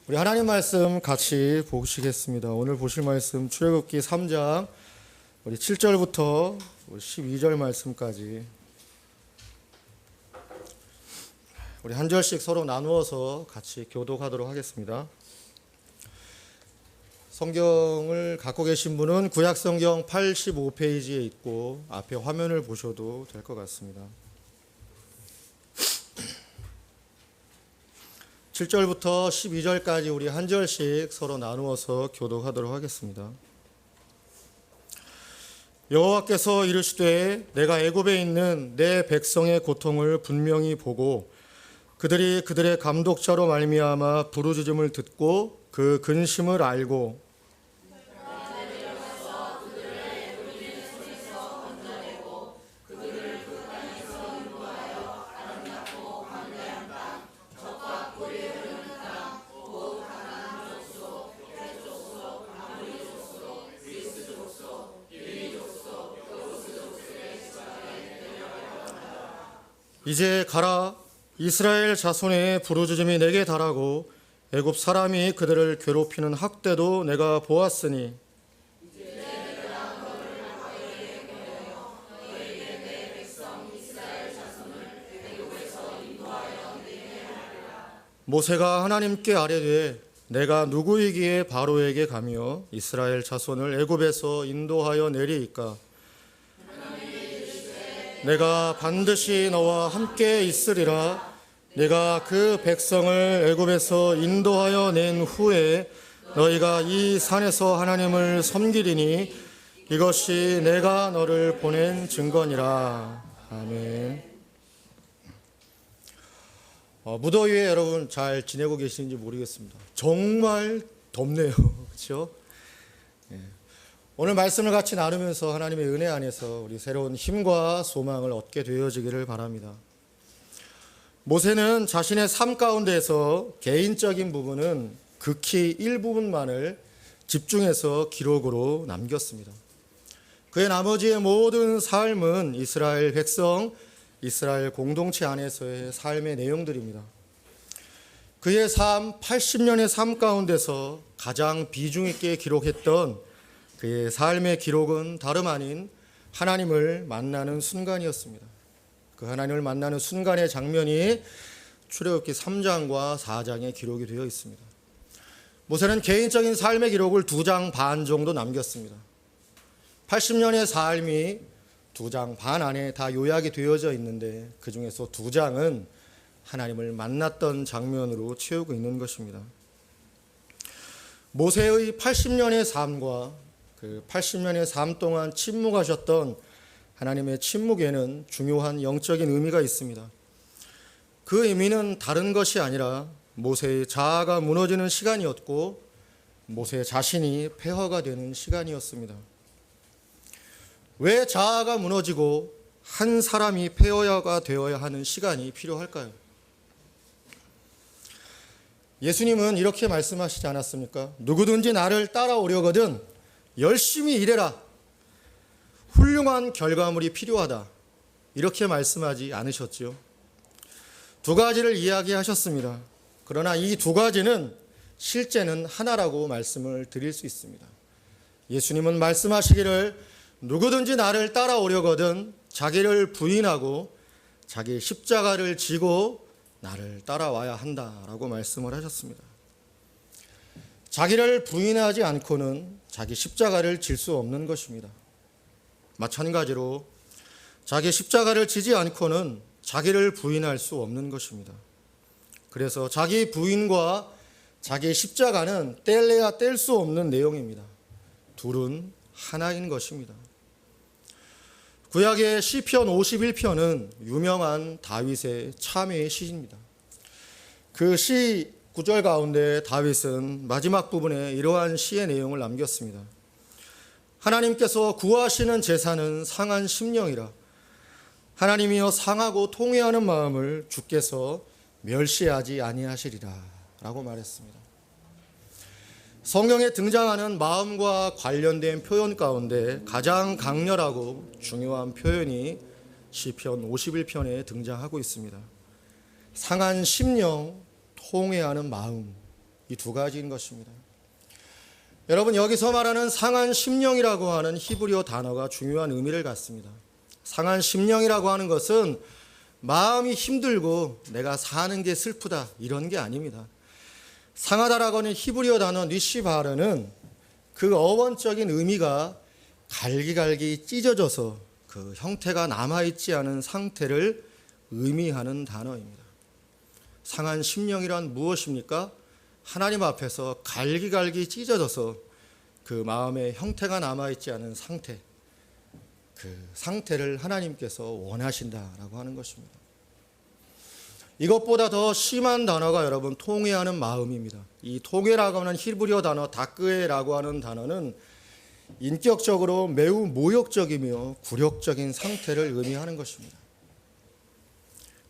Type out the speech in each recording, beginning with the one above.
우리 하나님 말씀 같이 보시겠습니다. 오늘 보실 말씀 출애굽기 3장 우리 7절부터 12절 말씀까지 우리 한 절씩 서로 나누어서 같이 교독하도록 하겠습니다. 성경을 갖고 계신 분은 구약성경 85페이지에 있고 앞에 화면을 보셔도 될 것 같습니다. 7절부터 12절까지 우리 한 절씩 서로 나누어서 교독하도록 하겠습니다. 여호와께서 이르시되 내가 애굽에 있는 내 백성의 고통을 분명히 보고 그들이 그들의 감독자로 말미암아 부르짖음을 듣고 그 근심을 알고 이제 가라 이스라엘 자손의 부르짖음이 내게 달하고 애굽 사람이 그들을 괴롭히는 학대도 내가 보았으니 모세가 하나님께 아뢰되 내가 누구이기에 바로에게 가며 이스라엘 자손을 애굽에서 인도하여 내리이까 내가 반드시 너와 함께 있으리라. 내가 그 백성을 애굽에서 인도하여 낸 후에 너희가 이 산에서 하나님을 섬기리니 이것이 내가 너를 보낸 증거니라. 아멘. 무더위에 여러분 잘 지내고 계시는지 모르겠습니다. 정말 덥네요. 그렇죠? 오늘 말씀을 같이 나누면서 하나님의 은혜 안에서 우리 새로운 힘과 소망을 얻게 되어지기를 바랍니다. 모세는 자신의 삶 가운데에서 개인적인 부분은 극히 일부분만을 집중해서 기록으로 남겼습니다. 그의 나머지의 모든 삶은 이스라엘 백성, 이스라엘 공동체 안에서의 삶의 내용들입니다. 그의 삶, 80년의 삶 가운데서 가장 비중 있게 기록했던 그의 삶의 기록은 다름 아닌 하나님을 만나는 순간이었습니다. 그 하나님을 만나는 순간의 장면이 출애굽기 3장과 4장에 기록이 되어 있습니다. 모세는 개인적인 삶의 기록을 2장 반 정도 남겼습니다. 80년의 삶이 2장 반 안에 다 요약이 되어져 있는데 그 중에서 2장은 하나님을 만났던 장면으로 채우고 있는 것입니다. 모세의 80년의 삶과 그 80년의 삶 동안 침묵하셨던 하나님의 침묵에는 중요한 영적인 의미가 있습니다. 그 의미는 다른 것이 아니라 모세의 자아가 무너지는 시간이었고 모세 자신이 폐허가 되는 시간이었습니다. 왜 자아가 무너지고 한 사람이 폐허가 되어야 하는 시간이 필요할까요? 예수님은 이렇게 말씀하시지 않았습니까? 누구든지 나를 따라오려거든 열심히 일해라. 훌륭한 결과물이 필요하다. 이렇게 말씀하지 않으셨죠. 2가지를 이야기하셨습니다. 그러나 이 2가지는 실제는 하나라고 말씀을 드릴 수 있습니다. 예수님은 말씀하시기를 누구든지 나를 따라오려거든 자기를 부인하고 자기 십자가를 지고 나를 따라와야 한다라고 말씀을 하셨습니다. 자기를 부인하지 않고는 자기 십자가를 질 수 없는 것입니다. 마찬가지로 자기 십자가를 지지 않고는 자기를 부인할 수 없는 것입니다. 그래서 자기 부인과 자기 십자가는 뗄래야 뗄 수 없는 내용입니다. 둘은 하나인 것입니다. 구약의 시편 51편은 유명한 다윗의 참회의 시입니다. 그 시 9절 가운데 다윗은 마지막 부분에 이러한 시의 내용을 남겼습니다. 하나님께서 구하시는 제사는 상한 심령이라 하나님이여 상하고 통회하는 마음을 주께서 멸시하지 아니하시리라 라고 말했습니다. 성경에 등장하는 마음과 관련된 표현 가운데 가장 강렬하고 중요한 표현이 시편 51편에 등장하고 있습니다. 상한 심령, 통회하는 마음, 이 두 가지인 것입니다. 여러분, 여기서 말하는 상한 심령이라고 하는 히브리어 단어가 중요한 의미를 갖습니다. 상한 심령이라고 하는 것은 마음이 힘들고 내가 사는 게 슬프다 이런 게 아닙니다. 상하다라고 하는 히브리어 단어 니시바르는 그 어원적인 의미가 갈기갈기 찢어져서 그 형태가 남아있지 않은 상태를 의미하는 단어입니다. 상한 심령이란 무엇입니까? 하나님 앞에서 갈기갈기 찢어져서 그 마음의 형태가 남아있지 않은 상태, 그 상태를 하나님께서 원하신다라고 하는 것입니다. 이것보다 더 심한 단어가 여러분 통회하는 마음입니다. 이 통회라고 하는 히브리어 단어 다크에라고 하는 단어는 인격적으로 매우 모욕적이며 굴욕적인 상태를 의미하는 것입니다.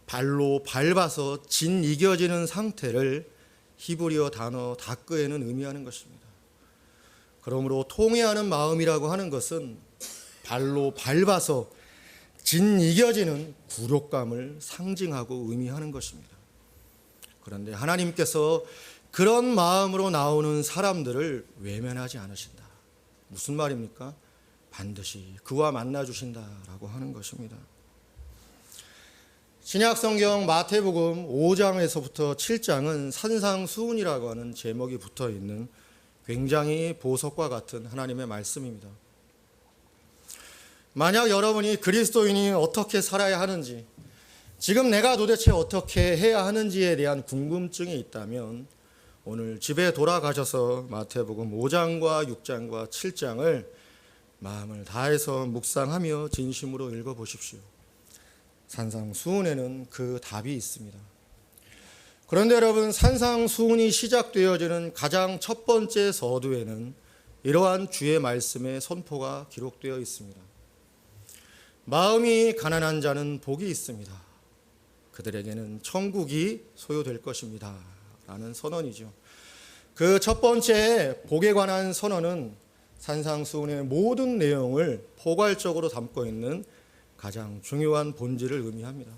발로 밟아서 짓이겨지는 상태를 히브리어 단어 다크에는 의미하는 것입니다. 그러므로 통회하는 마음이라고 하는 것은 발로 밟아서 짓이겨지는 굴욕감을 상징하고 의미하는 것입니다. 그런데 하나님께서 그런 마음으로 나오는 사람들을 외면하지 않으신다. 무슨 말입니까? 반드시 그와 만나 주신다라고 하는 것입니다. 신약 성경 마태복음 5장에서부터 7장은 산상수훈이라고 하는 제목이 붙어 있는 굉장히 보석과 같은 하나님의 말씀입니다. 만약 여러분이 그리스도인이 어떻게 살아야 하는지, 지금 내가 도대체 어떻게 해야 하는지에 대한 궁금증이 있다면 오늘 집에 돌아가셔서 마태복음 5장과 6장과 7장을 마음을 다해서 묵상하며 진심으로 읽어보십시오. 산상수훈에는 그 답이 있습니다. 그런데 여러분, 산상수훈이 시작되어지는 가장 첫 번째 서두에는 이러한 주의 말씀의 선포가 기록되어 있습니다. 마음이 가난한 자는 복이 있습니다. 그들에게는 천국이 소요될 것입니다. 라는 선언이죠. 그 첫 번째 복에 관한 선언은 산상수훈의 모든 내용을 포괄적으로 담고 있는 가장 중요한 본질을 의미합니다.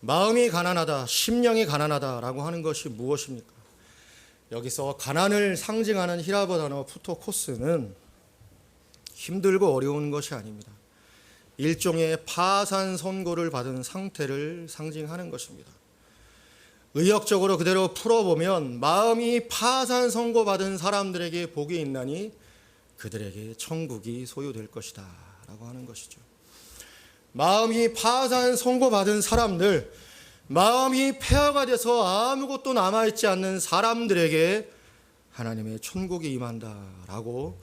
마음이 가난하다, 심령이 가난하다라고 하는 것이 무엇입니까? 여기서 가난을 상징하는 히라보 단어 푸토코스는 힘들고 어려운 것이 아닙니다. 일종의 파산 선고를 받은 상태를 상징하는 것입니다. 의역적으로 그대로 풀어보면 마음이 파산 선고받은 사람들에게 복이 있나니 그들에게 천국이 소유될 것이다 라고 하는 것이죠. 마음이 파산 선고받은 사람들, 마음이 폐허가 돼서 아무것도 남아있지 않는 사람들에게 하나님의 천국이 임한다라고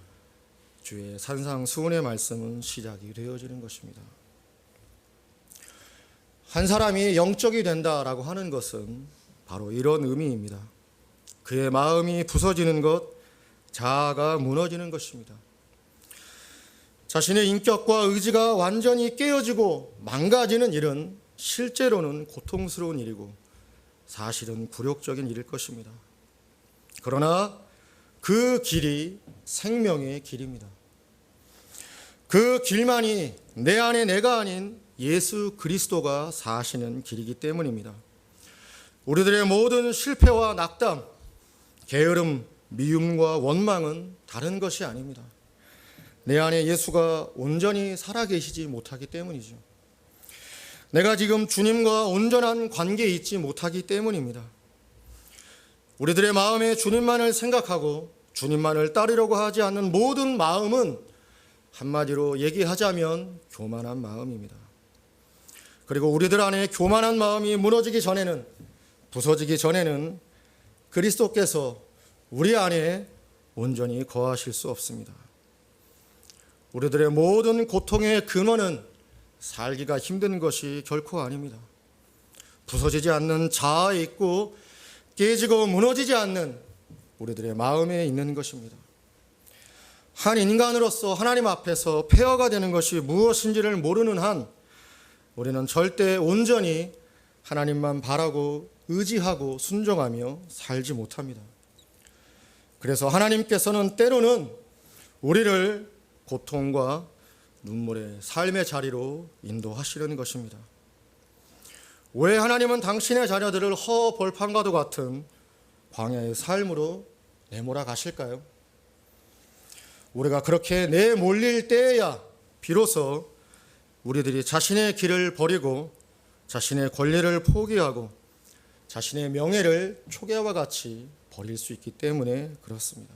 주의 산상수훈의 말씀은 시작이 되어지는 것입니다. 한 사람이 영적이 된다라고 하는 것은 바로 이런 의미입니다. 그의 마음이 부서지는 것, 자아가 무너지는 것입니다. 자신의 인격과 의지가 완전히 깨어지고 망가지는 일은 실제로는 고통스러운 일이고 사실은 굴욕적인 일일 것입니다. 그러나 그 길이 생명의 길입니다. 그 길만이 내 안에 내가 아닌 예수 그리스도가 사시는 길이기 때문입니다. 우리들의 모든 실패와 낙담, 게으름, 미움과 원망은 다른 것이 아닙니다. 내 안에 예수가 온전히 살아계시지 못하기 때문이죠. 내가 지금 주님과 온전한 관계에 있지 못하기 때문입니다. 우리들의 마음에 주님만을 생각하고 주님만을 따르려고 하지 않는 모든 마음은 한마디로 얘기하자면 교만한 마음입니다. 그리고 우리들 안에 교만한 마음이 무너지기 전에는, 부서지기 전에는 그리스도께서 우리 안에 온전히 거하실 수 없습니다. 우리들의 모든 고통의 근원은 살기가 힘든 것이 결코 아닙니다. 부서지지 않는 자아에 있고 깨지고 무너지지 않는 우리들의 마음에 있는 것입니다. 한 인간으로서 하나님 앞에서 폐허가 되는 것이 무엇인지를 모르는 한 우리는 절대 온전히 하나님만 바라고 의지하고 순종하며 살지 못합니다. 그래서 하나님께서는 때로는 우리를 고통과 눈물의 삶의 자리로 인도하시려는 것입니다. 왜 하나님은 당신의 자녀들을 허벌판과도 같은 광야의 삶으로 내몰아 가실까요? 우리가 그렇게 내몰릴 때에야 비로소 우리들이 자신의 길을 버리고 자신의 권리를 포기하고 자신의 명예를 초계와 같이 버릴 수 있기 때문에 그렇습니다.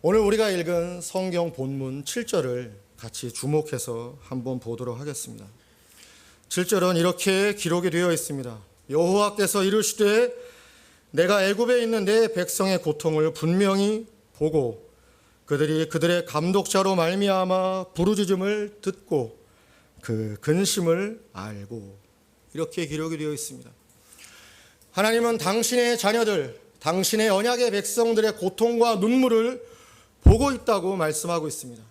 오늘 우리가 읽은 성경 본문 7절을 같이 주목해서 한번 보도록 하겠습니다. 7절은 이렇게 기록이 되어 있습니다. 여호와께서 이르시되 내가 애굽에 있는 내 백성의 고통을 분명히 보고 그들이 그들의 감독자로 말미암아 부르짖음을 듣고 그 근심을 알고, 이렇게 기록이 되어 있습니다. 하나님은 당신의 자녀들, 당신의 언약의 백성들의 고통과 눈물을 보고 있다고 말씀하고 있습니다.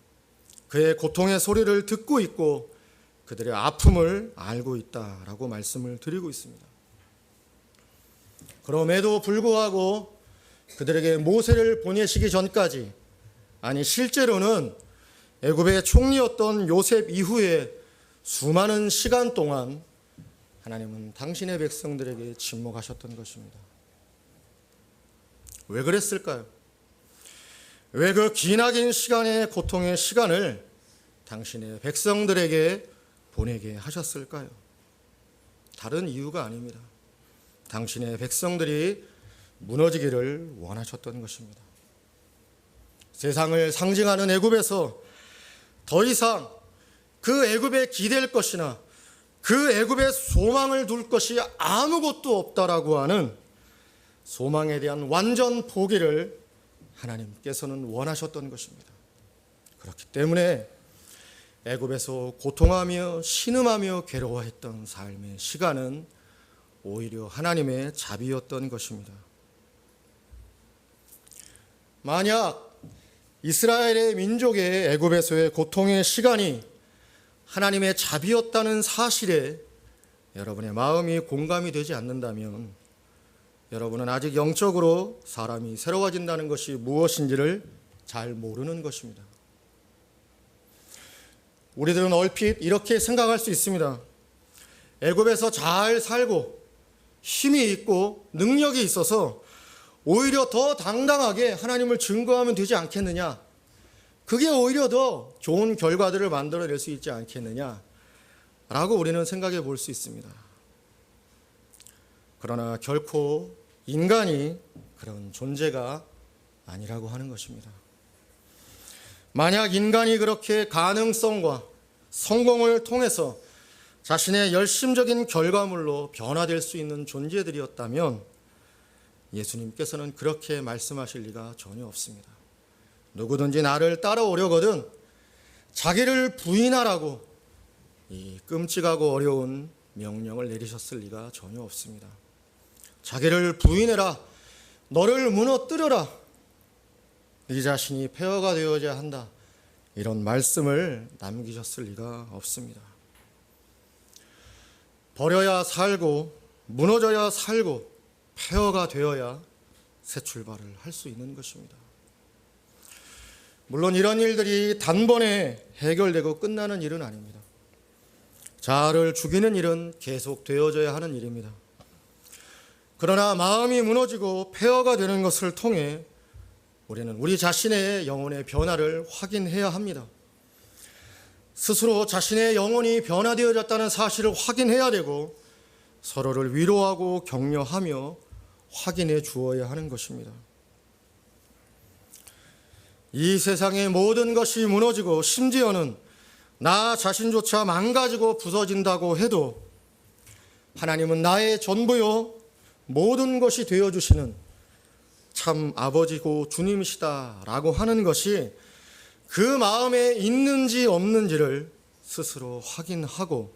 그의 고통의 소리를 듣고 있고 그들의 아픔을 알고 있다라고 말씀을 드리고 있습니다. 그럼에도 불구하고 그들에게 모세를 보내시기 전까지, 아니 실제로는 애굽의 총리였던 요셉 이후에 수많은 시간 동안 하나님은 당신의 백성들에게 침묵하셨던 것입니다. 왜 그랬을까요? 왜 그 기나긴 시간의 고통의 시간을 당신의 백성들에게 보내게 하셨을까요? 다른 이유가 아닙니다. 당신의 백성들이 무너지기를 원하셨던 것입니다. 세상을 상징하는 애굽에서 더 이상 그 애굽에 기댈 것이나 그 애굽에 소망을 둘 것이 아무것도 없다라고 하는 소망에 대한 완전 포기를 하나님께서는 원하셨던 것입니다. 그렇기 때문에 애굽에서 고통하며 신음하며 괴로워했던 삶의 시간은 오히려 하나님의 자비였던 것입니다. 만약 이스라엘의 민족의 애굽에서의 고통의 시간이 하나님의 자비였다는 사실에 여러분의 마음이 공감이 되지 않는다면 여러분은 아직 영적으로 사람이 새로워진다는 것이 무엇인지를 잘 모르는 것입니다. 우리들은 얼핏 이렇게 생각할 수 있습니다. 애굽에서 잘 살고 힘이 있고 능력이 있어서 오히려 더 당당하게 하나님을 증거하면 되지 않겠느냐, 그게 오히려 더 좋은 결과들을 만들어낼 수 있지 않겠느냐라고 우리는 생각해 볼 수 있습니다. 그러나 결코 인간이 그런 존재가 아니라고 하는 것입니다. 만약 인간이 그렇게 가능성과 성공을 통해서 자신의 열심적인 결과물로 변화될 수 있는 존재들이었다면 예수님께서는 그렇게 말씀하실 리가 전혀 없습니다. 누구든지 나를 따라오려거든 자기를 부인하라고 이 끔찍하고 어려운 명령을 내리셨을 리가 전혀 없습니다. 자기를 부인해라, 너를 무너뜨려라, 네 자신이 폐허가 되어야 한다, 이런 말씀을 남기셨을 리가 없습니다. 버려야 살고 무너져야 살고 폐허가 되어야 새 출발을 할 수 있는 것입니다. 물론 이런 일들이 단번에 해결되고 끝나는 일은 아닙니다. 자아를 죽이는 일은 계속 되어져야 하는 일입니다. 그러나 마음이 무너지고 폐허가 되는 것을 통해 우리는 우리 자신의 영혼의 변화를 확인해야 합니다. 스스로 자신의 영혼이 변화되어졌다는 사실을 확인해야 되고 서로를 위로하고 격려하며 확인해 주어야 하는 것입니다. 이 세상의 모든 것이 무너지고 심지어는 나 자신조차 망가지고 부서진다고 해도 하나님은 나의 전부요 모든 것이 되어주시는 참 아버지고 주님이시다라고 하는 것이 그 마음에 있는지 없는지를 스스로 확인하고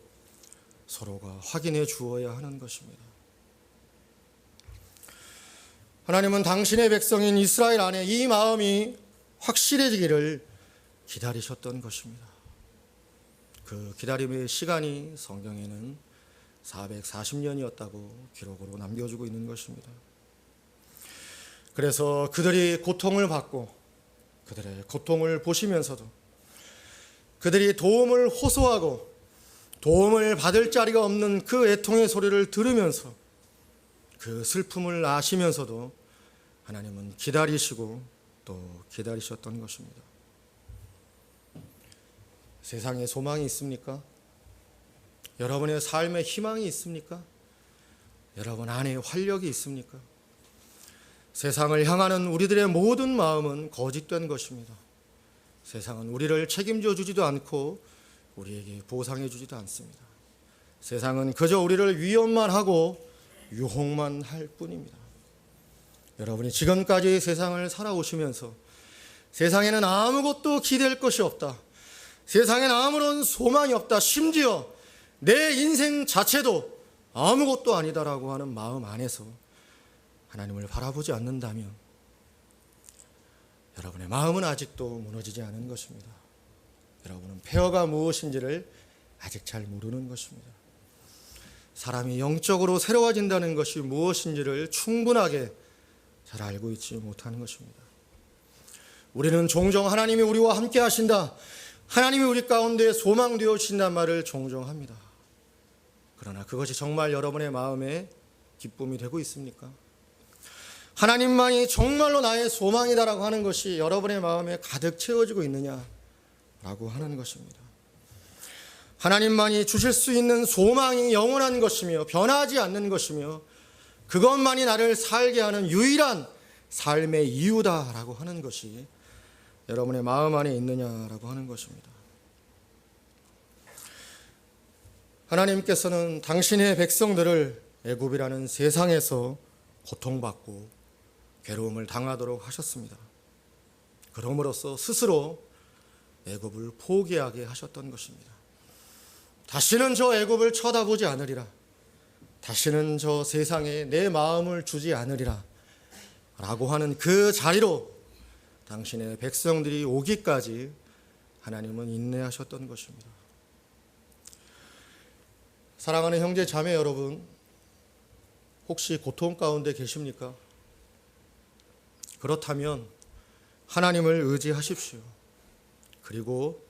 서로가 확인해 주어야 하는 것입니다. 하나님은 당신의 백성인 이스라엘 안에 이 마음이 확실해지기를 기다리셨던 것입니다. 그 기다림의 시간이 성경에는 440년이었다고 기록으로 남겨주고 있는 것입니다. 그래서 그들이 고통을 받고 그들의 고통을 보시면서도 그들이 도움을 호소하고 도움을 받을 자리가 없는 그 애통의 소리를 들으면서 그 그 슬픔을 아시면서도 하나님은 기다리시고 또 기다리셨던 것입니다. 세상에 소망이 있습니까? 여러분의 삶에 희망이 있습니까? 여러분 안에 활력이 있습니까? 세상을 향하는 우리들의 모든 마음은 거짓된 것입니다. 세상은 우리를 책임져 주지도 않고 우리에게 보상해 주지도 않습니다. 세상은 그저 우리를 위협만 하고 유혹만 할 뿐입니다. 여러분이 지금까지 세상을 살아오시면서 세상에는 아무것도 기댈 것이 없다, 세상에는 아무런 소망이 없다, 심지어 내 인생 자체도 아무것도 아니다라고 하는 마음 안에서 하나님을 바라보지 않는다면 여러분의 마음은 아직도 무너지지 않은 것입니다. 여러분은 폐허가 무엇인지를 아직 잘 모르는 것입니다. 사람이 영적으로 새로워진다는 것이 무엇인지를 충분하게 잘 알고 있지 못하는 것입니다. 우리는 종종 하나님이 우리와 함께 하신다, 하나님이 우리 가운데 소망되어 주신다는 말을 종종 합니다. 그러나 그것이 정말 여러분의 마음에 기쁨이 되고 있습니까? 하나님만이 정말로 나의 소망이다라고 하는 것이 여러분의 마음에 가득 채워지고 있느냐라고 하는 것입니다. 하나님만이 주실 수 있는 소망이 영원한 것이며 변하지 않는 것이며 그것만이 나를 살게 하는 유일한 삶의 이유다라고 하는 것이 여러분의 마음 안에 있느냐라고 하는 것입니다. 하나님께서는 당신의 백성들을 애굽이라는 세상에서 고통받고 괴로움을 당하도록 하셨습니다. 그럼으로써 스스로 애굽을 포기하게 하셨던 것입니다. 다시는 저 애굽을 쳐다보지 않으리라, 다시는 저 세상에 내 마음을 주지 않으리라 라고 하는 그 자리로 당신의 백성들이 오기까지 하나님은 인내하셨던 것입니다. 사랑하는 형제 자매 여러분, 혹시 고통 가운데 계십니까? 그렇다면 하나님을 의지하십시오. 그리고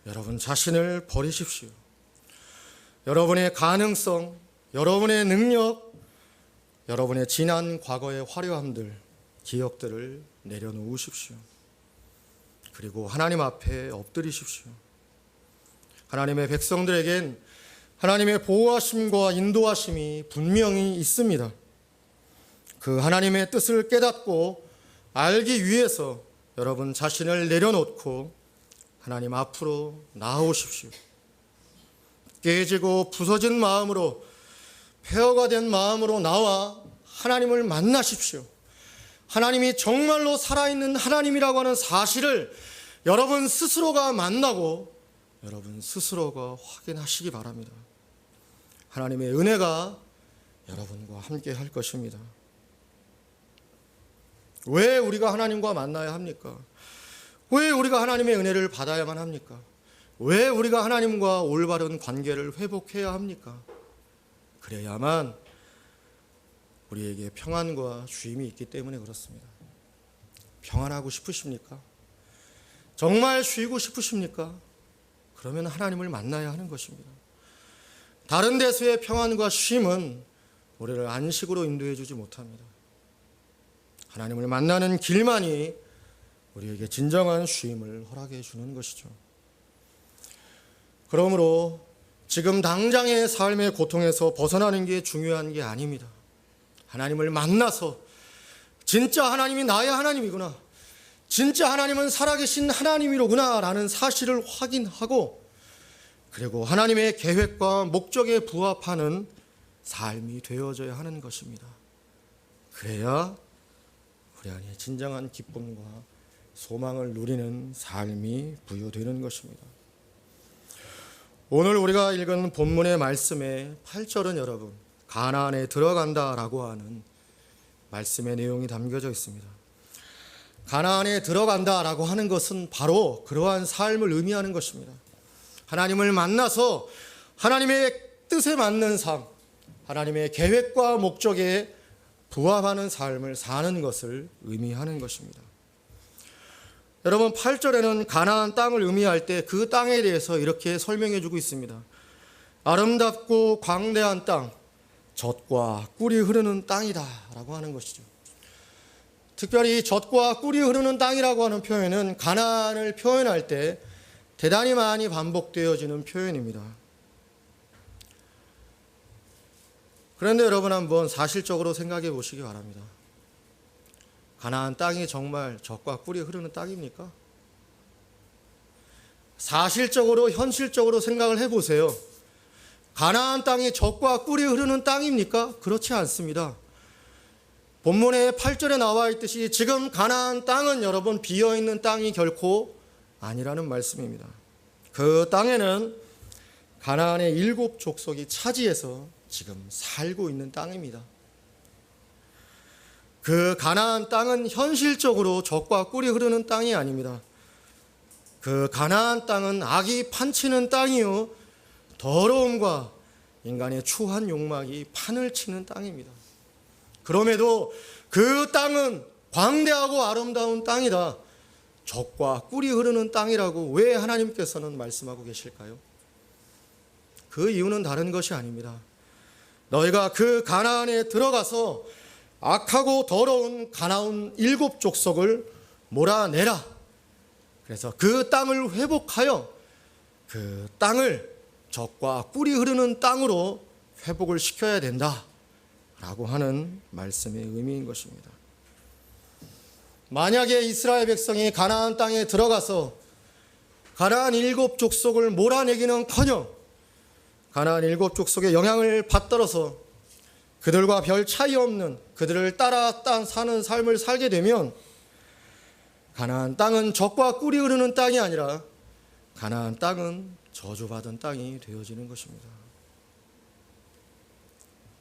여러분 자신을 버리십시오. 여러분의 가능성, 여러분의 능력, 여러분의 지난 과거의 화려함들, 기억들을 내려놓으십시오. 그리고 하나님 앞에 엎드리십시오. 하나님의 백성들에겐 하나님의 보호하심과 인도하심이 분명히 있습니다. 그 하나님의 뜻을 깨닫고 알기 위해서 여러분 자신을 내려놓고 하나님 앞으로 나아오십시오. 깨지고 부서진 마음으로, 폐허가 된 마음으로 나와 하나님을 만나십시오. 하나님이 정말로 살아있는 하나님이라고 하는 사실을 여러분 스스로가 만나고 여러분 스스로가 확인하시기 바랍니다. 하나님의 은혜가 여러분과 함께 할 것입니다. 왜 우리가 하나님과 만나야 합니까? 왜 우리가 하나님의 은혜를 받아야만 합니까? 왜 우리가 하나님과 올바른 관계를 회복해야 합니까? 그래야만 우리에게 평안과 쉼이 있기 때문에 그렇습니다. 평안하고 싶으십니까? 정말 쉬고 싶으십니까? 그러면 하나님을 만나야 하는 것입니다. 다른 데서의 평안과 쉼은 우리를 안식으로 인도해 주지 못합니다. 하나님을 만나는 길만이 우리에게 진정한 쉼을 허락해 주는 것이죠. 그러므로 지금 당장의 삶의 고통에서 벗어나는 게 중요한 게 아닙니다. 하나님을 만나서 진짜 하나님이 나의 하나님이구나, 진짜 하나님은 살아계신 하나님이로구나 라는 사실을 확인하고, 그리고 하나님의 계획과 목적에 부합하는 삶이 되어져야 하는 것입니다. 그래야 우리 안에 진정한 기쁨과 소망을 누리는 삶이 부여되는 것입니다. 오늘 우리가 읽은 본문의 말씀의 8절은 여러분, 가나안에 들어간다라고 하는 말씀의 내용이 담겨져 있습니다. 가나안에 들어간다라고 하는 것은 바로 그러한 삶을 의미하는 것입니다. 하나님을 만나서 하나님의 뜻에 맞는 삶, 하나님의 계획과 목적에 부합하는 삶을 사는 것을 의미하는 것입니다. 여러분, 8절에는 가나안 땅을 의미할 때 그 땅에 대해서 이렇게 설명해 주고 있습니다. 아름답고 광대한 땅, 젖과 꿀이 흐르는 땅이다라고 하는 것이죠. 특별히 젖과 꿀이 흐르는 땅이라고 하는 표현은 가나안을 표현할 때 대단히 많이 반복되어지는 표현입니다. 그런데 여러분 한번 사실적으로 생각해 보시기 바랍니다. 가나안 땅이 정말 젖과 꿀이 흐르는 땅입니까? 사실적으로 현실적으로 생각을 해보세요. 가나안 땅이 젖과 꿀이 흐르는 땅입니까? 그렇지 않습니다. 본문의 8절에 나와 있듯이 지금 가나안 땅은 여러분 비어있는 땅이 결코 아니라는 말씀입니다. 그 땅에는 가나안의 7 족속이 차지해서 지금 살고 있는 땅입니다. 그 가나안 땅은 현실적으로 젖과 꿀이 흐르는 땅이 아닙니다. 그 가나안 땅은 악이 판치는 땅이요 더러움과 인간의 추한 욕망이 판을 치는 땅입니다. 그럼에도 그 땅은 광대하고 아름다운 땅이다. 젖과 꿀이 흐르는 땅이라고 왜 하나님께서는 말씀하고 계실까요? 그 이유는 다른 것이 아닙니다. 너희가 그 가나안에 들어가서 악하고 더러운 가나안 7 족속을 몰아내라. 그래서 그 땅을 회복하여 그 땅을 젖과 꿀이 흐르는 땅으로 회복을 시켜야 된다 라고 하는 말씀의 의미인 것입니다. 만약에 이스라엘 백성이 가나안 땅에 들어가서 가나안 7 족속을 몰아내기는커녕 가나안 7 족속의 영향을 받들어서 그들과 별 차이 없는 그들을 따라 사는 삶을 살게 되면 가나안 땅은 젖과 꿀이 흐르는 땅이 아니라 가나안 땅은 저주받은 땅이 되어지는 것입니다.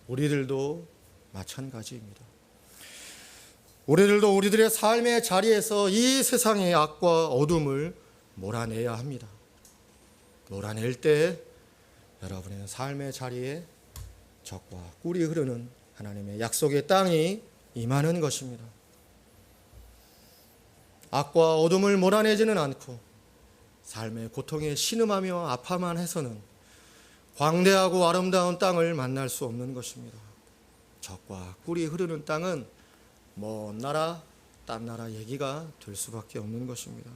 우리들도 마찬가지입니다. 우리들도 우리들의 삶의 자리에서 이 세상의 악과 어둠을 몰아내야 합니다. 몰아낼 때 여러분의 삶의 자리에 젖과 꿀이 흐르는 하나님의 약속의 땅이 임하는 것입니다. 악과 어둠을 몰아내지는 않고 삶의 고통에 신음하며 아파만 해서는 광대하고 아름다운 땅을 만날 수 없는 것입니다. 젖과 꿀이 흐르는 땅은 먼 나라, 딴 나라 얘기가 될 수밖에 없는 것입니다.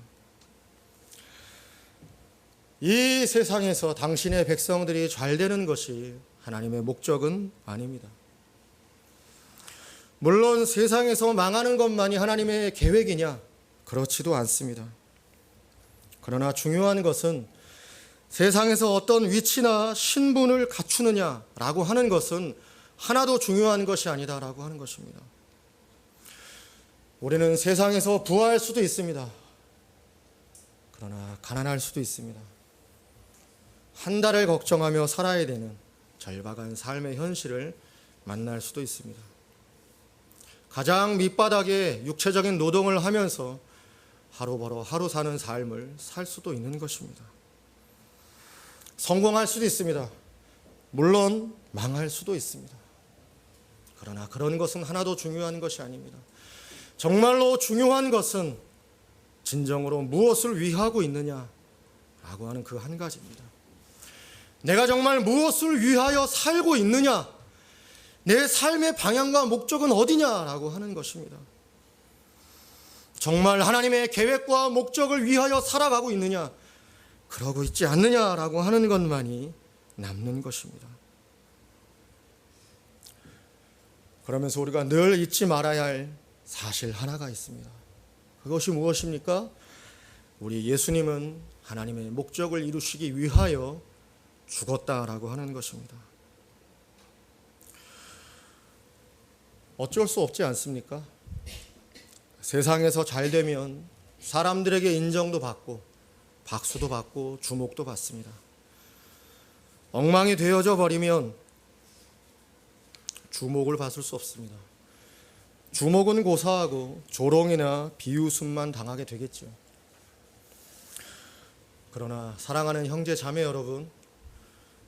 이 세상에서 당신의 백성들이 잘 되는 것이 하나님의 목적은 아닙니다. 물론 세상에서 망하는 것만이 하나님의 계획이냐? 그렇지도 않습니다. 그러나 중요한 것은 세상에서 어떤 위치나 신분을 갖추느냐라고 하는 것은 하나도 중요한 것이 아니다라고 하는 것입니다. 우리는 세상에서 부할 수도 있습니다. 그러나 가난할 수도 있습니다. 한 달을 걱정하며 살아야 되는 절박한 삶의 현실을 만날 수도 있습니다. 가장 밑바닥에 육체적인 노동을 하면서 하루 벌어 하루 사는 삶을 살 수도 있는 것입니다. 성공할 수도 있습니다. 물론 망할 수도 있습니다. 그러나 그런 것은 하나도 중요한 것이 아닙니다. 정말로 중요한 것은 진정으로 무엇을 위하고 있느냐라고 하는 그 한 가지입니다. 내가 정말 무엇을 위하여 살고 있느냐, 내 삶의 방향과 목적은 어디냐라고 하는 것입니다. 정말 하나님의 계획과 목적을 위하여 살아가고 있느냐, 그러고 있지 않느냐라고 하는 것만이 남는 것입니다. 그러면서 우리가 늘 잊지 말아야 할 사실 하나가 있습니다. 그것이 무엇입니까? 우리 예수님은 하나님의 목적을 이루시기 위하여 죽었다라고 하는 것입니다. 어쩔 수 없지 않습니까? 세상에서 잘 되면 사람들에게 인정도 받고 박수도 받고 주목도 받습니다. 엉망이 되어져 버리면 주목을 받을 수 없습니다. 주목은 고사하고 조롱이나 비웃음만 당하게 되겠죠. 그러나 사랑하는 형제 자매 여러분,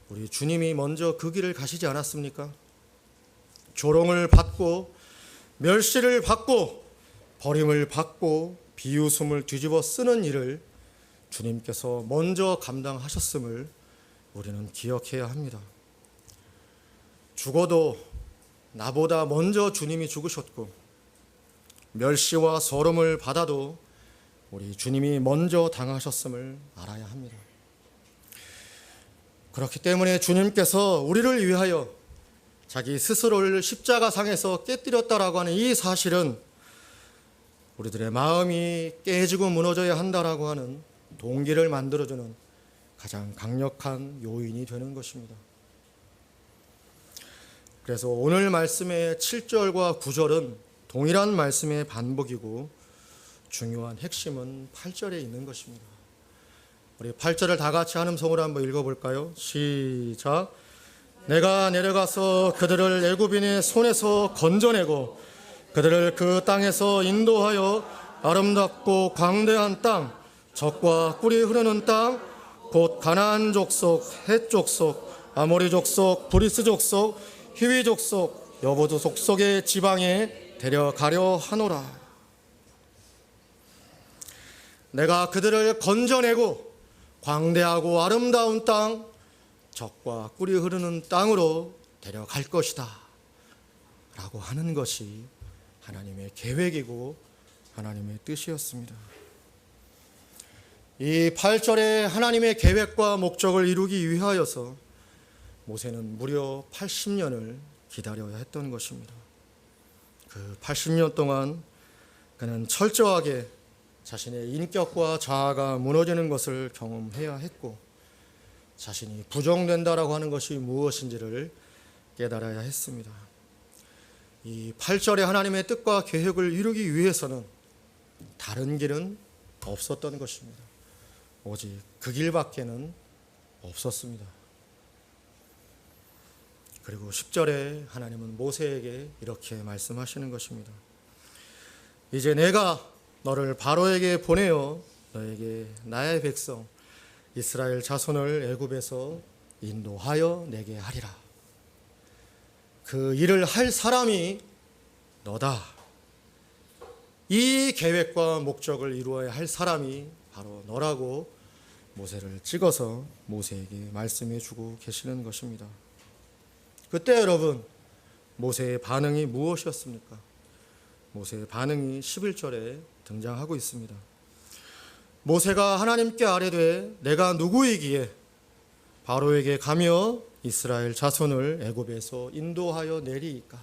우리 주님이 먼저 그 길을 가시지 않았습니까? 조롱을 받고 멸시를 받고 버림을 받고 비웃음을 뒤집어 쓰는 일을 주님께서 먼저 감당하셨음을 우리는 기억해야 합니다. 죽어도 나보다 먼저 주님이 죽으셨고 멸시와 서름을 받아도 우리 주님이 먼저 당하셨음을 알아야 합니다. 그렇기 때문에 주님께서 우리를 위하여 자기 스스로를 십자가상에서 깨뜨렸다라고 하는 이 사실은 우리들의 마음이 깨지고 무너져야 한다라고 하는 동기를 만들어주는 가장 강력한 요인이 되는 것입니다. 그래서 오늘 말씀의 7절과 9절은 동일한 말씀의 반복이고 중요한 핵심은 8절에 있는 것입니다. 우리 8절을 다 같이 한음성으로 한번 읽어볼까요? 시작. 내가 내려가서 그들을 애굽인의 손에서 건져내고 그들을 그 땅에서 인도하여 아름답고 광대한 땅, 젖과 꿀이 흐르는 땅, 곧 가나안 족속, 헷 족속, 아모리 족속, 브리스 족속, 히위 족속, 여보도 족속의 지방에 데려가려 하노라. 내가 그들을 건져내고 광대하고 아름다운 땅, 젖과 꿀이 흐르는 땅으로 데려갈 것이다 라고 하는 것이 하나님의 계획이고 하나님의 뜻이었습니다. 이 8절에 하나님의 계획과 목적을 이루기 위하여서 모세는 무려 80년을 기다려야 했던 것입니다. 그 80년 동안 그는 철저하게 자신의 인격과 자아가 무너지는 것을 경험해야 했고 자신이 부정된다라고 하는 것이 무엇인지를 깨달아야 했습니다. 이 8절에 하나님의 뜻과 계획을 이루기 위해서는 다른 길은 없었던 것입니다. 오직 그 길밖에는 없었습니다. 그리고 10절에 하나님은 모세에게 이렇게 말씀하시는 것입니다. 이제 내가 너를 바로에게 보내어 너에게 나의 백성 이스라엘 자손을 애굽에서 인도하여 내게 하리라. 그 일을 할 사람이 너다. 이 계획과 목적을 이루어야 할 사람이 바로 너라고 모세를 찍어서 모세에게 말씀해 주고 계시는 것입니다. 그때 여러분 모세의 반응이 무엇이었습니까? 모세의 반응이 11절에 등장하고 있습니다. 모세가 하나님께 아뢰되 내가 누구이기에 바로에게 가며 이스라엘 자손을 애굽에서 인도하여 내리이까.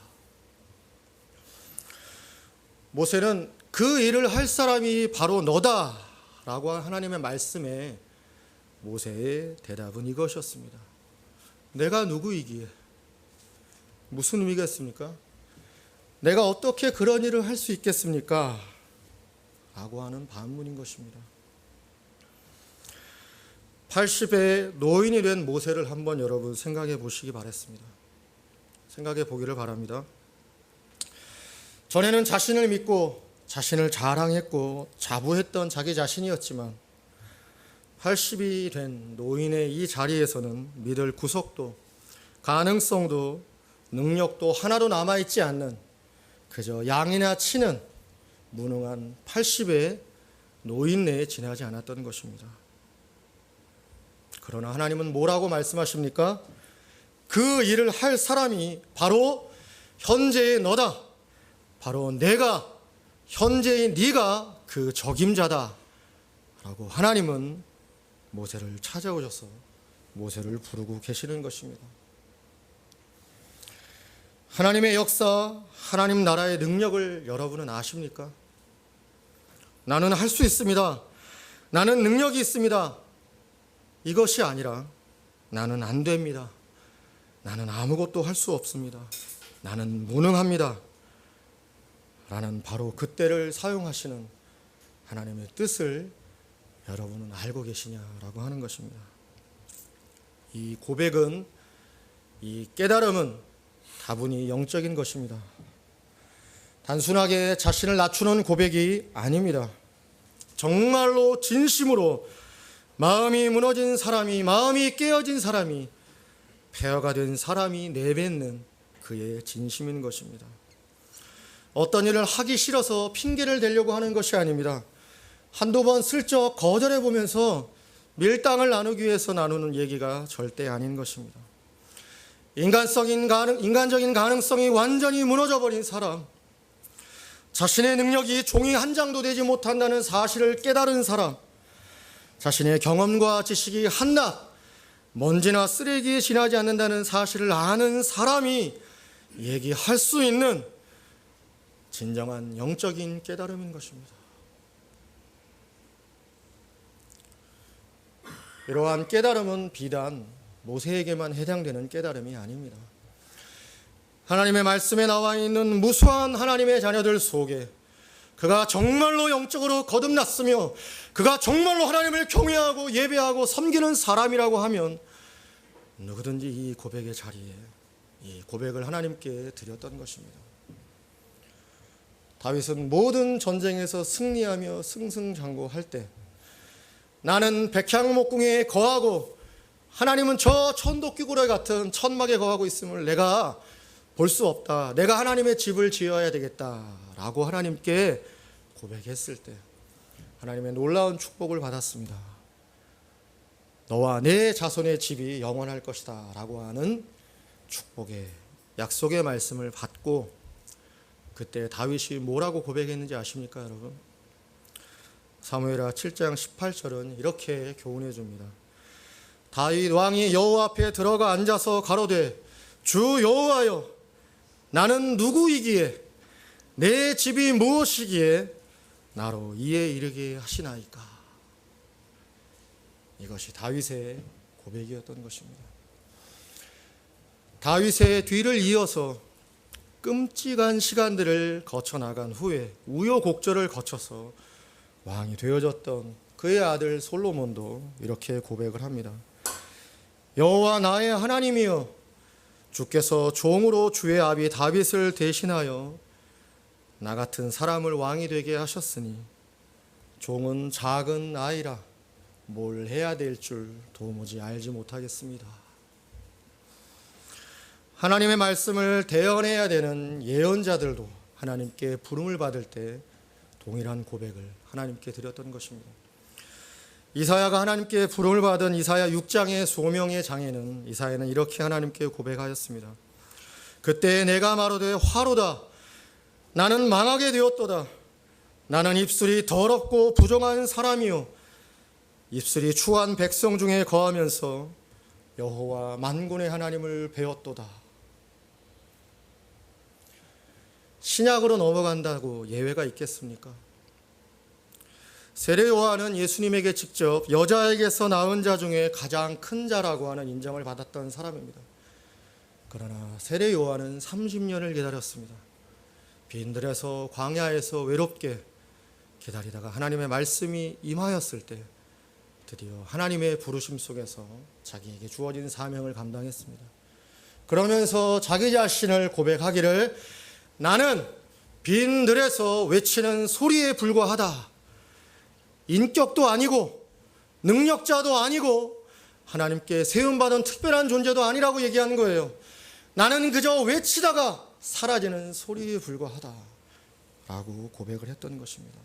모세는 그 일을 할 사람이 바로 너다라고 하나님의 말씀에 모세의 대답은 이것이었습니다. 내가 누구이기에 무슨 의미겠습니까? 내가 어떻게 그런 일을 할 수 있겠습니까? 라고 하는 반문인 것입니다. 80의 노인이 된 모세를 한번 여러분 생각해 보시기 바랬습니다. 생각해 보기를 바랍니다. 전에는 자신을 믿고 자신을 자랑했고 자부했던 자기 자신이었지만 80이 된 노인의 이 자리에서는 믿을 구석도 가능성도 능력도 하나도 남아있지 않는 그저 양이나 치는 무능한 80의 노인내에 지나지 않았던 것입니다. 그러나 하나님은 뭐라고 말씀하십니까? 그 일을 할 사람이 바로 현재의 너다. 바로 내가 현재의 네가 그 적임자다 라고 하나님은 모세를 찾아오셔서 모세를 부르고 계시는 것입니다. 하나님의 역사, 하나님 나라의 능력을 여러분은 아십니까? 나는 할 수 있습니다. 나는 능력이 있습니다. 이것이 아니라 나는 안 됩니다. 나는 아무것도 할 수 없습니다. 나는 무능합니다. 라는 바로 그때를 사용하시는 하나님의 뜻을 여러분은 알고 계시냐라고 하는 것입니다. 이 고백은, 이 깨달음은 다분히 영적인 것입니다. 단순하게 자신을 낮추는 고백이 아닙니다. 정말로 진심으로 마음이 무너진 사람이, 마음이 깨어진 사람이, 폐허가 된 사람이 내뱉는 그의 진심인 것입니다. 어떤 일을 하기 싫어서 핑계를 대려고 하는 것이 아닙니다. 한두 번 슬쩍 거절해 보면서 밀당을 나누기 위해서 나누는 얘기가 절대 아닌 것입니다. 인간적인 가능성이 완전히 무너져버린 사람, 자신의 능력이 종이 한 장도 되지 못한다는 사실을 깨달은 사람, 자신의 경험과 지식이 한낱 먼지나 쓰레기에 지나지 않는다는 사실을 아는 사람이 얘기할 수 있는 진정한 영적인 깨달음인 것입니다. 이러한 깨달음은 비단 모세에게만 해당되는 깨달음이 아닙니다. 하나님의 말씀에 나와 있는 무수한 하나님의 자녀들 속에 그가 정말로 영적으로 거듭났으며 그가 정말로 하나님을 경외하고 예배하고 섬기는 사람이라고 하면 누구든지 이 고백의 자리에 이 고백을 하나님께 드렸던 것입니다. 다윗은 모든 전쟁에서 승리하며 승승장구할 때 나는 백향목궁에 거하고 하나님은 저 천도끼고래 같은 천막에 거하고 있음을 내가 볼 수 없다. 내가 하나님의 집을 지어야 되겠다라고 하나님께 고백했을 때 하나님의 놀라운 축복을 받았습니다. 너와 내 자손의 집이 영원할 것이다 라고 하는 축복의 약속의 말씀을 받고 그때 다윗이 뭐라고 고백했는지 아십니까, 여러분? 사무엘하 7장 18절은 이렇게 교훈해 줍니다. 다윗 왕이 여호와 앞에 들어가 앉아서 가로되 주 여호와여, 나는 누구이기에 내 집이 무엇이기에 나로 이에 이르게 하시나이까. 이것이 다윗의 고백이었던 것입니다. 다윗의 뒤를 이어서 끔찍한 시간들을 거쳐 나간 후에 우여곡절을 거쳐서 왕이 되어졌던 그의 아들 솔로몬도 이렇게 고백을 합니다. 여호와 나의 하나님이여, 주께서 종으로 주의 아비 다윗을 대신하여 나 같은 사람을 왕이 되게 하셨으니 종은 작은 아이라 뭘 해야 될 줄 도무지 알지 못하겠습니다. 하나님의 말씀을 대언해야 되는 예언자들도 하나님께 부름을 받을 때 동일한 고백을 하나님께 드렸던 것입니다. 이사야가 하나님께 부름을 받은 이사야 6장의 소명의 장에는 이사야는 이렇게 하나님께 고백하였습니다. 그때 내가 마르되 화로다. 나는 망하게 되었도다. 나는 입술이 더럽고 부정한 사람이요 입술이 추한 백성 중에 거하면서 여호와 만군의 하나님을 배웠도다. 신약으로 넘어간다고 예외가 있겠습니까? 세례 요한은 예수님에게 직접 여자에게서 낳은 자 중에 가장 큰 자라고 하는 인정을 받았던 사람입니다. 그러나 세례 요한은 30년을 기다렸습니다. 빈들에서 광야에서 외롭게 기다리다가 하나님의 말씀이 임하였을 때 드디어 하나님의 부르심 속에서 자기에게 주어진 사명을 감당했습니다. 그러면서 자기 자신을 고백하기를 나는 빈들에서 외치는 소리에 불과하다. 인격도 아니고 능력자도 아니고 하나님께 세움받은 특별한 존재도 아니라고 얘기하는 거예요. 나는 그저 외치다가 사라지는 소리에 불과하다 라고 고백을 했던 것입니다.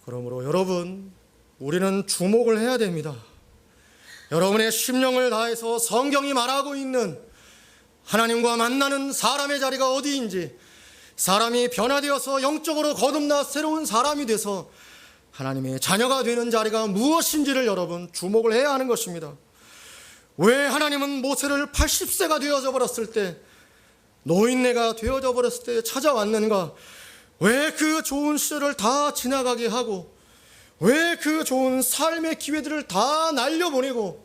그러므로 여러분, 우리는 주목을 해야 됩니다. 여러분의 심령을 다해서 성경이 말하고 있는 하나님과 만나는 사람의 자리가 어디인지, 사람이 변화되어서 영적으로 거듭나 새로운 사람이 돼서 하나님의 자녀가 되는 자리가 무엇인지를 여러분 주목을 해야 하는 것입니다. 왜 하나님은 모세를 80세가 되어져 버렸을 때, 노인네가 되어져 버렸을 때 찾아왔는가? 왜 그 좋은 시절을 다 지나가게 하고, 왜 그 좋은 삶의 기회들을 다 날려보내고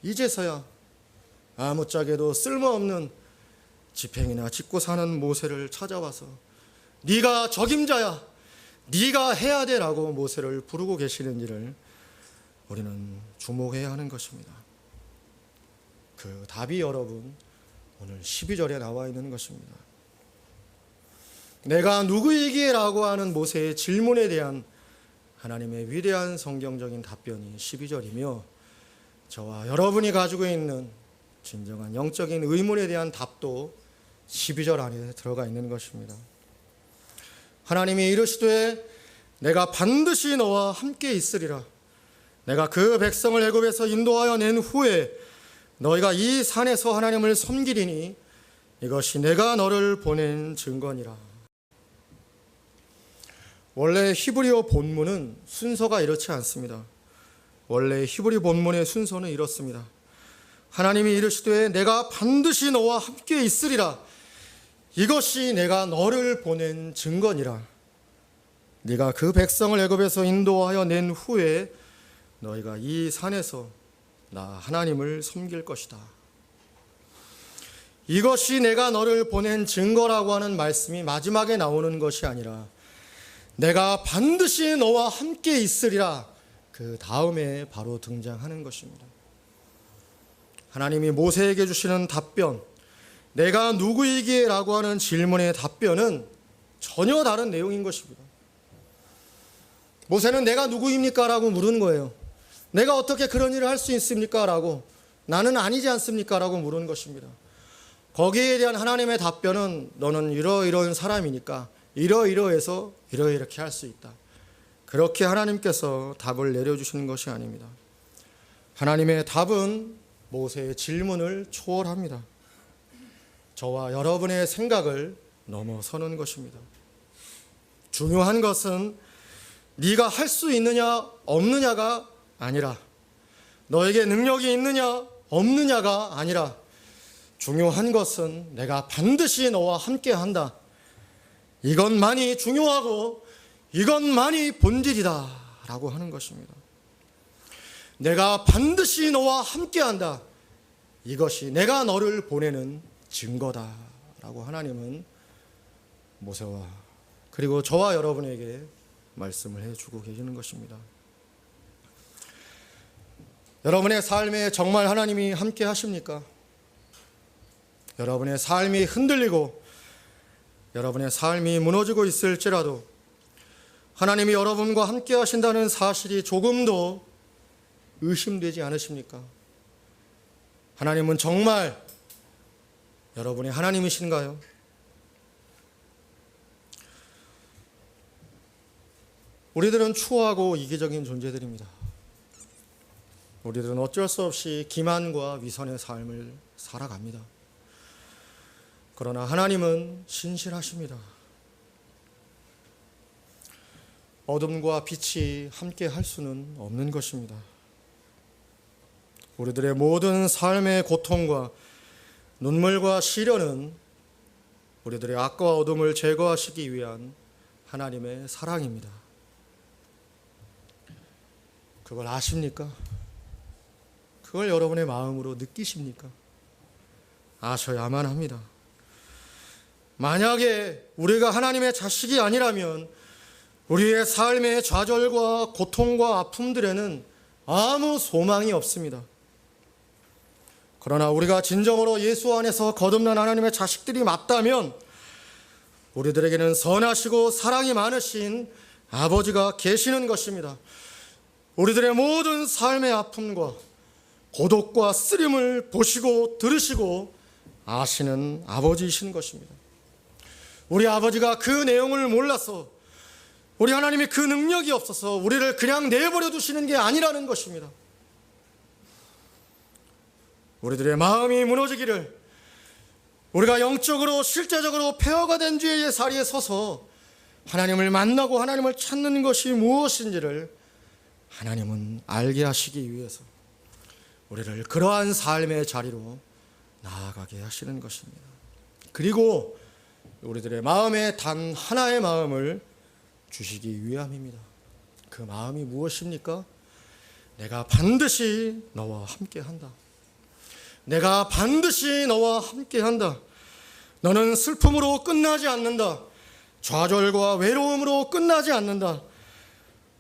이제서야 아무짝에도 쓸모없는 집행이나 짓고 사는 모세를 찾아와서 네가 적임자야, 네가 해야 되라고 모세를 부르고 계시는지를 우리는 주목해야 하는 것입니다. 그 답이 여러분 오늘 12절에 나와 있는 것입니다. 내가 누구이기에 라고 하는 모세의 질문에 대한 하나님의 위대한 성경적인 답변이 12절이며 저와 여러분이 가지고 있는 진정한 영적인 의문에 대한 답도 12절 안에 들어가 있는 것입니다. 하나님이 이르시되 내가 반드시 너와 함께 있으리라. 내가 그 백성을 애굽에서 인도하여 낸 후에 너희가 이 산에서 하나님을 섬기리니 이것이 내가 너를 보낸 증거니라. 원래 히브리어 본문은 순서가 이렇지 않습니다. 원래 히브리 본문의 순서는 이렇습니다. 하나님이 이르시되 내가 반드시 너와 함께 있으리라. 이것이 내가 너를 보낸 증거니라. 네가 그 백성을 애굽에서 인도하여 낸 후에 너희가 이 산에서 나 하나님을 섬길 것이다. 이것이 내가 너를 보낸 증거라고 하는 말씀이 마지막에 나오는 것이 아니라 내가 반드시 너와 함께 있으리라, 그 다음에 바로 등장하는 것입니다. 하나님이 모세에게 주시는 답변, 내가 누구이기에 라고 하는 질문의 답변은 전혀 다른 내용인 것입니다. 모세는 내가 누구입니까? 라고 물은 거예요. 내가 어떻게 그런 일을 할 수 있습니까? 라고, 나는 아니지 않습니까? 라고 물은 것입니다. 거기에 대한 하나님의 답변은 너는 이러이러한 사람이니까 이러이러해서 이렇게 할 수 있다. 그렇게 하나님께서 답을 내려주시는 것이 아닙니다. 하나님의 답은 모세의 질문을 초월합니다. 저와 여러분의 생각을 넘어서는 것입니다. 중요한 것은 네가 할 수 있느냐 없느냐가 아니라, 너에게 능력이 있느냐 없느냐가 아니라, 중요한 것은 내가 반드시 너와 함께 한다. 이것만이 중요하고 이것만이 본질이다 라고 하는 것입니다. 내가 반드시 너와 함께 한다. 이것이 내가 너를 보내는 증거다 라고 하나님은 모세와 그리고 저와 여러분에게 말씀을 해주고 계시는 것입니다. 여러분의 삶에 정말 하나님이 함께 하십니까? 여러분의 삶이 흔들리고 여러분의 삶이 무너지고 있을지라도 하나님이 여러분과 함께 하신다는 사실이 조금도 의심되지 않으십니까? 하나님은 정말 여러분의 하나님이신가요? 우리들은 추하고 이기적인 존재들입니다. 우리들은 어쩔 수 없이 기만과 위선의 삶을 살아갑니다. 그러나 하나님은 신실하십니다. 어둠과 빛이 함께 할 수는 없는 것입니다. 우리들의 모든 삶의 고통과 눈물과 시련은 우리들의 악과 어둠을 제거하시기 위한 하나님의 사랑입니다. 그걸 아십니까? 그걸 여러분의 마음으로 느끼십니까? 아셔야만 합니다. 만약에 우리가 하나님의 자식이 아니라면 우리의 삶의 좌절과 고통과 아픔들에는 아무 소망이 없습니다. 그러나 우리가 진정으로 예수 안에서 거듭난 하나님의 자식들이 맞다면 우리들에게는 선하시고 사랑이 많으신 아버지가 계시는 것입니다. 우리들의 모든 삶의 아픔과 고독과 쓰림을 보시고 들으시고 아시는 아버지이신 것입니다. 우리 아버지가 그 내용을 몰라서, 우리 하나님이 그 능력이 없어서 우리를 그냥 내버려 두시는 게 아니라는 것입니다. 우리들의 마음이 무너지기를, 우리가 영적으로 실제적으로 폐허가 된 죄의 자리에 서서 하나님을 만나고 하나님을 찾는 것이 무엇인지를 하나님은 알게 하시기 위해서 우리를 그러한 삶의 자리로 나아가게 하시는 것입니다. 그리고 우리들의 마음에 단 하나의 마음을 주시기 위함입니다. 그 마음이 무엇입니까? 내가 반드시 너와 함께 한다. 내가 반드시 너와 함께 한다. 너는 슬픔으로 끝나지 않는다. 좌절과 외로움으로 끝나지 않는다.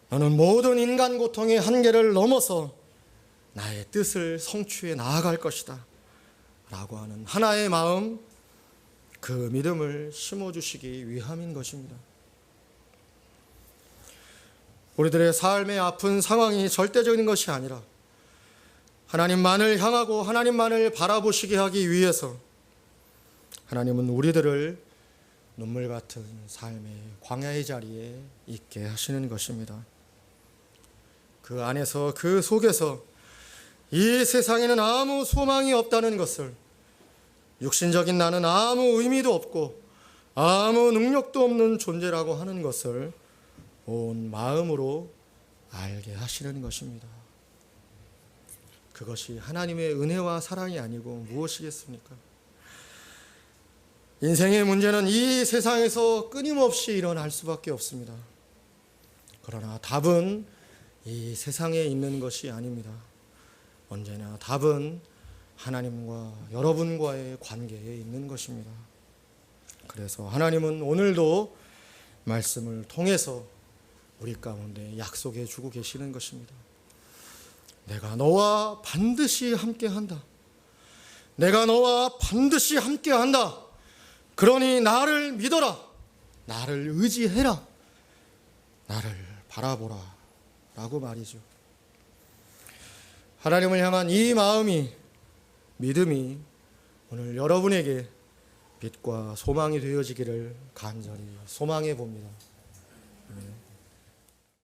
너는 모든 인간 고통의 한계를 넘어서 나의 뜻을 성취해 나아갈 것이다 라고 하는 하나의 마음, 그 믿음을 심어주시기 위함인 것입니다. 우리들의 삶의 아픈 상황이 절대적인 것이 아니라 하나님만을 향하고 하나님만을 바라보시게 하기 위해서 하나님은 우리들을 눈물 같은 삶의 광야의 자리에 있게 하시는 것입니다. 그 안에서 그 속에서 이 세상에는 아무 소망이 없다는 것을, 육신적인 나는 아무 의미도 없고 아무 능력도 없는 존재라고 하는 것을 온 마음으로 알게 하시는 것입니다. 그것이 하나님의 은혜와 사랑이 아니고 무엇이겠습니까? 인생의 문제는 이 세상에서 끊임없이 일어날 수밖에 없습니다. 그러나 답은 이 세상에 있는 것이 아닙니다. 언제나 답은 하나님과 여러분과의 관계에 있는 것입니다. 그래서 하나님은 오늘도 말씀을 통해서 우리 가운데 약속해 주고 계시는 것입니다. 내가 너와 반드시 함께한다. 내가 너와 반드시 함께한다. 그러니 나를 믿어라. 나를 의지해라. 나를 바라보라. 라고 말이죠. 하나님을 향한 이 마음이, 믿음이 오늘 여러분에게 빛과 소망이 되어지기를 간절히 소망해 봅니다. 아멘.